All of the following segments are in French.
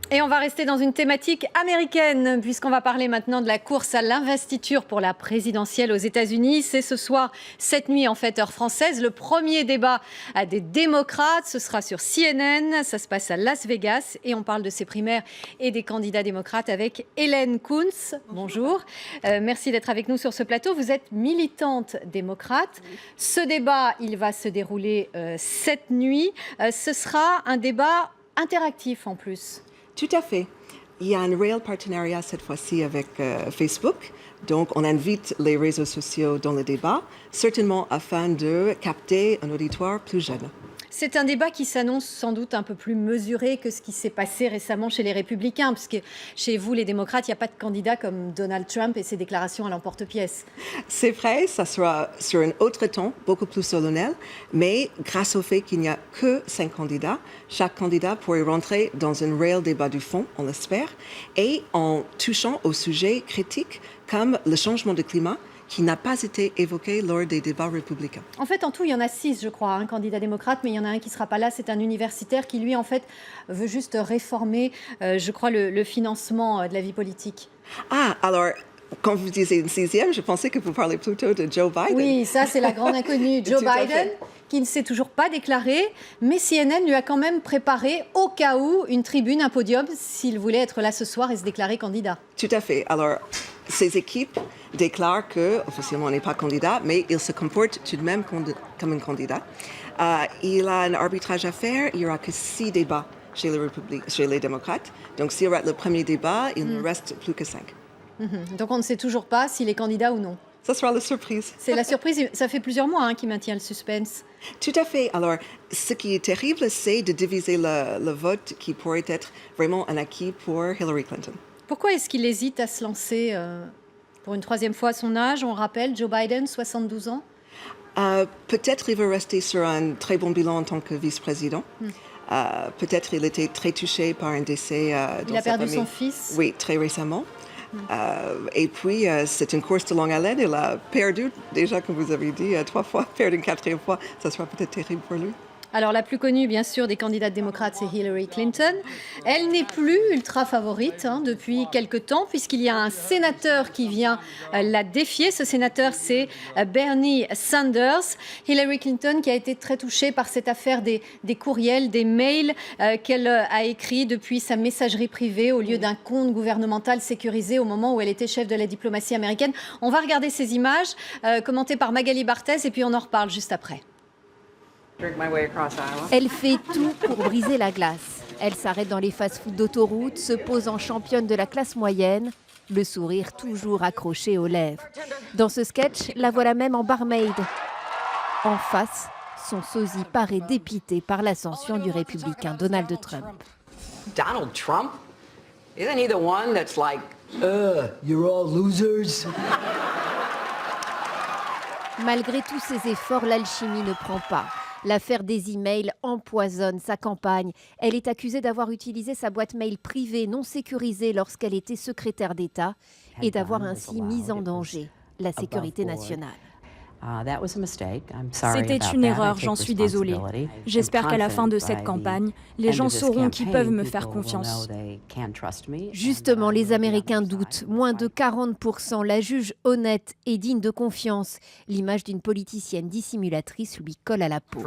Et on va rester dans une thématique américaine, puisqu'on va parler maintenant de la course à l'investiture pour la présidentielle aux États-Unis. C'est ce soir, cette nuit en fait, heure française, le premier débat des démocrates. Ce sera sur CNN, ça se passe à Las Vegas et on parle de ces primaires et des candidats démocrates avec Hélène Kuntz. Bonjour, merci d'être avec nous sur ce plateau. Vous êtes militante démocrate. Ce débat, il va se dérouler cette nuit. Ce sera un débat interactif en plus. Tout à fait. Il y a un réel partenariat cette fois-ci avec Facebook. Donc, on invite les réseaux sociaux dans le débat, certainement afin de capter un auditoire plus jeune. C'est un débat qui s'annonce sans doute un peu plus mesuré que ce qui s'est passé récemment chez les Républicains, puisque chez vous, les démocrates, il n'y a pas de candidat comme Donald Trump et ses déclarations à l'emporte-pièce. C'est vrai, ça sera sur un autre ton, beaucoup plus solennel, mais grâce au fait qu'il n'y a que 5 candidats, chaque candidat pourrait rentrer dans un réel débat du fond, on l'espère, et en touchant aux sujets critiques comme le changement de climat, qui n'a pas été évoqué lors des débats républicains. En fait, en tout, il y en a 6, je crois, candidats démocrates, mais il y en a un qui ne sera pas là. C'est un universitaire qui, lui, en fait, veut juste réformer, je crois, le financement de la vie politique. Ah, alors, quand vous disiez une 6e, je pensais que vous parlez plutôt de Joe Biden. Oui, ça, c'est la grande inconnue. Joe Biden, qui ne s'est toujours pas déclaré, mais CNN lui a quand même préparé, au cas où, une tribune, un podium, s'il voulait être là ce soir et se déclarer candidat. Tout à fait. Alors, ces équipes déclarent qu'officiellement, on n'est pas candidat, mais il se comporte tout de même comme un candidat. Il a un arbitrage à faire. Il n'y aura que 6 débats chez les démocrates. Donc, s'il rate le premier débat, il ne reste plus que 5. Donc, on ne sait toujours pas s'il est candidat ou non. Ça sera la surprise. C'est la surprise. Ça fait plusieurs mois qu'il maintient le suspense. Tout à fait. Alors, ce qui est terrible, c'est de diviser le vote qui pourrait être vraiment un acquis pour Hillary Clinton. Pourquoi est-ce qu'il hésite à se lancer pour une 3e fois à son âge? On rappelle, Joe Biden, 72 ans. Peut-être il veut rester sur un très bon bilan en tant que vice-président. Peut-être il était très touché par un décès dans Il a perdu famille. Son fils. Oui, très récemment. Et puis, c'est une course de longue haleine. Il a perdu, déjà, comme vous avez dit, 3 fois. Perdre une 4e fois, ça sera peut-être terrible pour lui. Alors, la plus connue, bien sûr, des candidates démocrates, c'est Hillary Clinton. Elle n'est plus ultra favorite depuis quelque temps, puisqu'il y a un sénateur qui vient la défier. Ce sénateur, c'est Bernie Sanders. Hillary Clinton, qui a été très touchée par cette affaire des courriels, des mails qu'elle a écrits depuis sa messagerie privée au lieu d'un compte gouvernemental sécurisé au moment où elle était chef de la diplomatie américaine. On va regarder ces images, commentées par Magali Barthez, et puis on en reparle juste après. Elle fait tout pour briser la glace. Elle s'arrête dans les fast-foods d'autoroute, se pose en championne de la classe moyenne, le sourire toujours accroché aux lèvres. Dans ce sketch, la voilà même en barmaid. En face, son sosie paraît dépité par l'ascension du républicain Donald Trump. Donald Trump? Isn't he the one that's like, you're all losers? Malgré tous ses efforts, l'alchimie ne prend pas. L'affaire des emails empoisonne sa campagne. Elle est accusée d'avoir utilisé sa boîte mail privée non sécurisée lorsqu'elle était secrétaire d'État et d'avoir ainsi mis en danger la sécurité nationale. C'était une erreur, j'en suis désolée. J'espère qu'à la fin de cette campagne, les gens sauront qu'ils peuvent me faire confiance. Justement, les Américains doutent. Moins de 40%. La juge honnête et digne de confiance. L'image d'une politicienne dissimulatrice lui colle à la peau.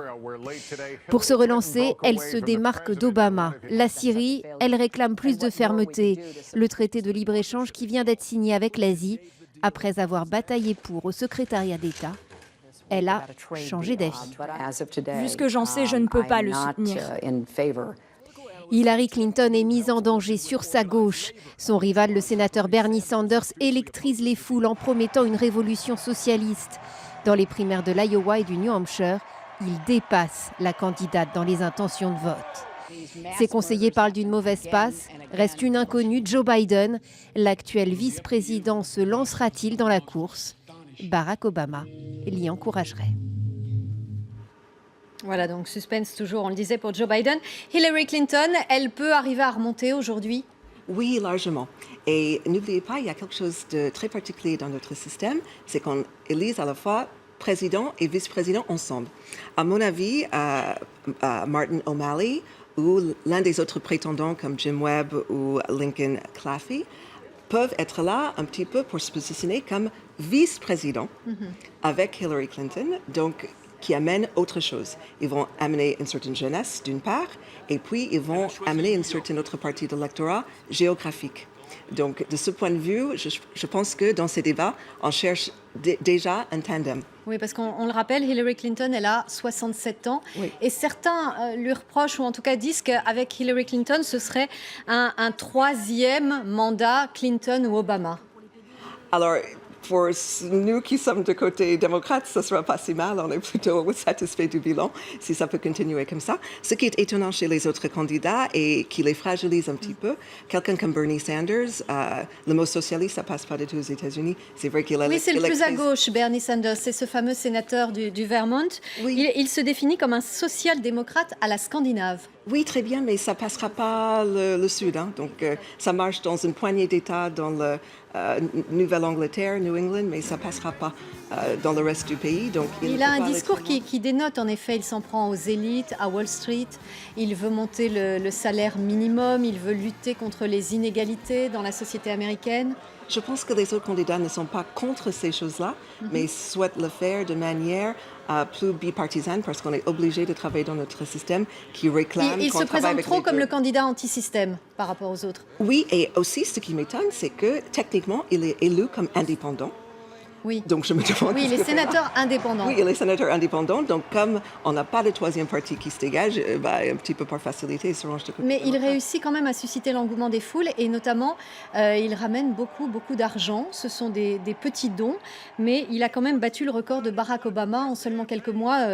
Pour se relancer, elle se démarque d'Obama. La Syrie, elle réclame plus de fermeté. Le traité de libre-échange qui vient d'être signé avec l'Asie. Après avoir bataillé pour au secrétariat d'État, elle a changé d'avis. Vu ce que j'en sais, je ne peux pas le soutenir. Hillary Clinton est mise en danger sur sa gauche. Son rival, le sénateur Bernie Sanders, électrise les foules en promettant une révolution socialiste. Dans les primaires de l'Iowa et du New Hampshire, il dépasse la candidate dans les intentions de vote. Ses conseillers parlent d'une mauvaise passe. Reste une inconnue, Joe Biden. L'actuel vice-président se lancera-t-il dans la course? Barack Obama l'y encouragerait. Voilà, donc suspense toujours, on le disait, pour Joe Biden. Hillary Clinton, elle peut arriver à remonter aujourd'hui? Oui, largement. Et n'oubliez pas, il y a quelque chose de très particulier dans notre système, c'est qu'on élise à la fois président et vice-président ensemble. À mon avis, Martin O'Malley ou l'un des autres prétendants comme Jim Webb ou Lincoln Claffey peuvent être là un petit peu pour se positionner comme vice-président avec Hillary Clinton, donc qui amène autre chose. Ils vont amener une certaine jeunesse d'une part, et puis ils vont amener une certaine autre partie de l'électorat géographique. Donc, de ce point de vue, je pense que dans ces débats, on cherche déjà un tandem. Oui, parce qu'on le rappelle, Hillary Clinton, elle a 67 ans. Oui. Et certains lui reprochent, ou en tout cas disent qu'avec Hillary Clinton, ce serait un troisième mandat Clinton ou Obama. Alors, pour nous qui sommes de côté démocrate, ce ne sera pas si mal. On est plutôt satisfait du bilan si ça peut continuer comme ça. Ce qui est étonnant chez les autres candidats et qui les fragilise un petit peu, quelqu'un comme Bernie Sanders, le mot socialiste, ça ne passe pas du tout aux États-Unis. C'est vrai qu'il a Oui, c'est le plus à gauche, Bernie Sanders. C'est ce fameux sénateur du Vermont. Oui. Il se définit comme un social-démocrate à la scandinave. Oui, très bien, mais ça ne passera pas le Sud. Hein. Donc, ça marche dans une poignée d'États dans le Nouvelle-Angleterre, New England, mais ça ne passera pas dans le reste du pays. Donc, il a un discours qui dénote, en effet. Il s'en prend aux élites, à Wall Street. Il veut monter le salaire minimum. Il veut lutter contre les inégalités dans la société américaine. Je pense que les autres candidats ne sont pas contre ces choses-là, mais souhaitent le faire de manière plus bipartisane parce qu'on est obligé de travailler dans notre système qui réclame Il qu'on se travaille présente avec trop les comme deux. le candidat anti-système par rapport aux autres. Oui, et aussi, ce qui m'étonne, c'est que techniquement, il est élu comme indépendant. Oui, Donc, je me demande... oui, qu'est-ce les que fait là. sénateurs indépendants. Oui, il est sénateur indépendant. Donc, comme on n'a pas de troisième parti qui se dégage, un petit peu par facilité, il se range de côté. Mais il démocrate. réussit quand même à susciter l'engouement des foules et notamment, il ramène beaucoup d'argent. Ce sont des petits dons, mais il a quand même battu le record de Barack Obama en seulement quelques mois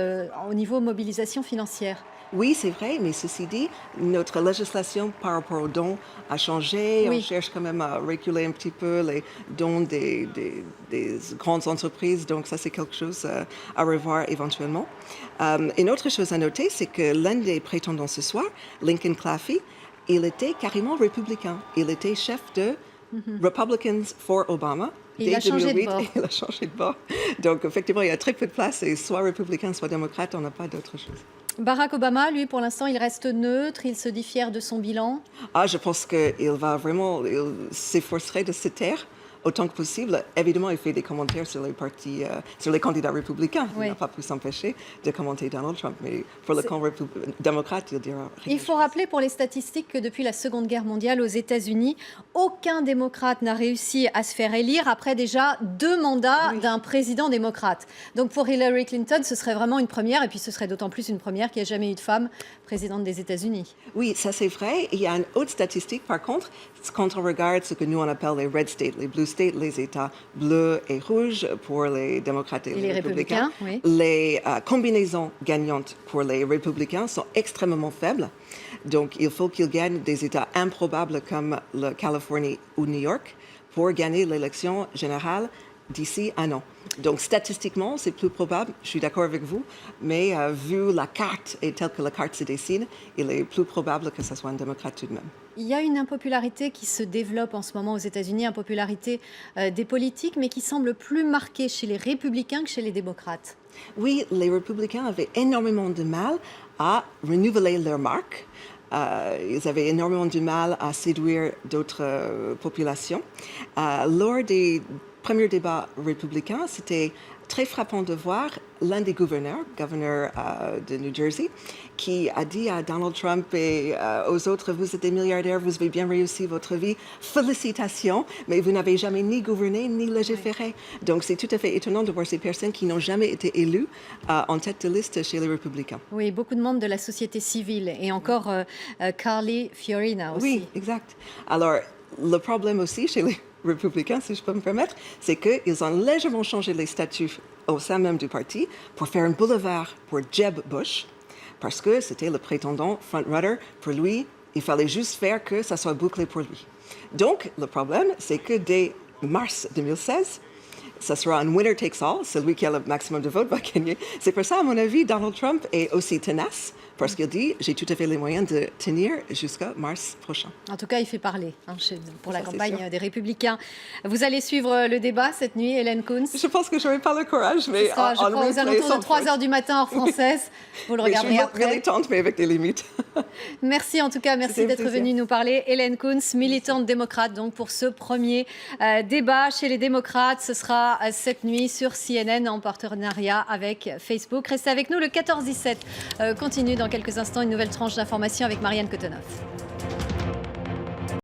au niveau mobilisation financière. Oui, c'est vrai, mais ceci dit, notre législation par rapport aux dons a changé. Oui. On cherche quand même à réguler un petit peu les dons des grandes entreprises. Donc, ça, c'est quelque chose à revoir éventuellement. Une autre chose à noter, c'est que l'un des prétendants ce soir, Lincoln Claffey, il était carrément républicain. Il était chef de Republicans for Obama. Et il dès a changé de 2008, bord. Il a changé de bord. Donc, effectivement, il y a très peu de place. Et soit républicain, soit démocrate, on n'a pas d'autre chose. Barack Obama, lui, pour l'instant, il reste neutre, il se dit fier de son bilan. Je pense qu'il va vraiment, il s'efforcerait de se taire autant que possible. Évidemment, il fait des commentaires sur les partis, sur les candidats républicains. Oui. Il n'a pas pu s'empêcher de commenter Donald Trump, mais pour le camp démocrate, il dira rien. Il faut rappeler pour les statistiques que depuis la Seconde Guerre mondiale aux États-Unis, aucun démocrate n'a réussi à se faire élire après déjà 2 mandats d'un président démocrate. Donc pour Hillary Clinton, ce serait vraiment une première, et puis ce serait d'autant plus une première qu'il n'y a jamais eu de femme présidente des États-Unis. Oui, ça c'est vrai. Il y a une autre statistique, par contre, quand on regarde ce que nous on appelle les red states, les blue states, les États bleus et rouges pour les démocrates et les républicains, oui. les combinaisons gagnantes pour les républicains sont extrêmement faibles. Donc, il faut qu'ils gagnent des États improbables comme la Californie ou New York pour gagner l'élection générale d'ici un an. Donc, statistiquement, c'est plus probable, je suis d'accord avec vous, mais vu la carte et telle que la carte se dessine, il est plus probable que ce soit un démocrate tout de même. Il y a une impopularité qui se développe en ce moment aux États-Unis, impopularité des politiques, mais qui semble plus marquée chez les républicains que chez les démocrates. Oui, les républicains avaient énormément de mal à renouveler leur marque. Ils avaient énormément de mal à séduire d'autres populations. Lors des premiers débats républicains, c'était très frappant de voir l'un des gouverneurs de New Jersey, qui a dit à Donald Trump et aux autres, vous êtes des milliardaires, vous avez bien réussi votre vie, félicitations, mais vous n'avez jamais ni gouverné ni légiféré. Donc c'est tout à fait étonnant de voir ces personnes qui n'ont jamais été élues en tête de liste chez les républicains. Oui, beaucoup de membres de la société civile et encore Carly Fiorina aussi. Oui, exact. Alors, le problème aussi chez les républicains, si je peux me permettre, c'est qu'ils ont légèrement changé les statuts au sein même du parti pour faire un boulevard pour Jeb Bush, parce que c'était le prétendant front-runner. Pour lui, il fallait juste faire que ça soit bouclé pour lui. Donc, le problème, c'est que dès mars 2016, ça sera un winner takes all, celui qui a le maximum de votes va gagner. C'est pour ça, à mon avis, Donald Trump est aussi tenace parce qu'il dit j'ai tout à fait les moyens de tenir jusqu'à mars prochain. En tout cas, il fait parler pour la Ça, c'est campagne sûr. des Républicains. Vous allez suivre le débat cette nuit, Hélène Coontz. Je pense que je n'aurai pas le courage, mais Ce sera, je crois, aux alentours de 3h du matin heure française. Vous le regarderez je suis après. militante, mais avec des limites. Merci en tout cas, merci C'était un d'être plaisir. venue nous parler. Hélène Coontz, militante démocrate, donc pour ce premier débat chez les démocrates. Ce sera cette nuit sur CNN en partenariat avec Facebook. Restez avec nous, le 14-17 continue dans quelques instants, une nouvelle tranche d'information avec Marianne Cotonoff.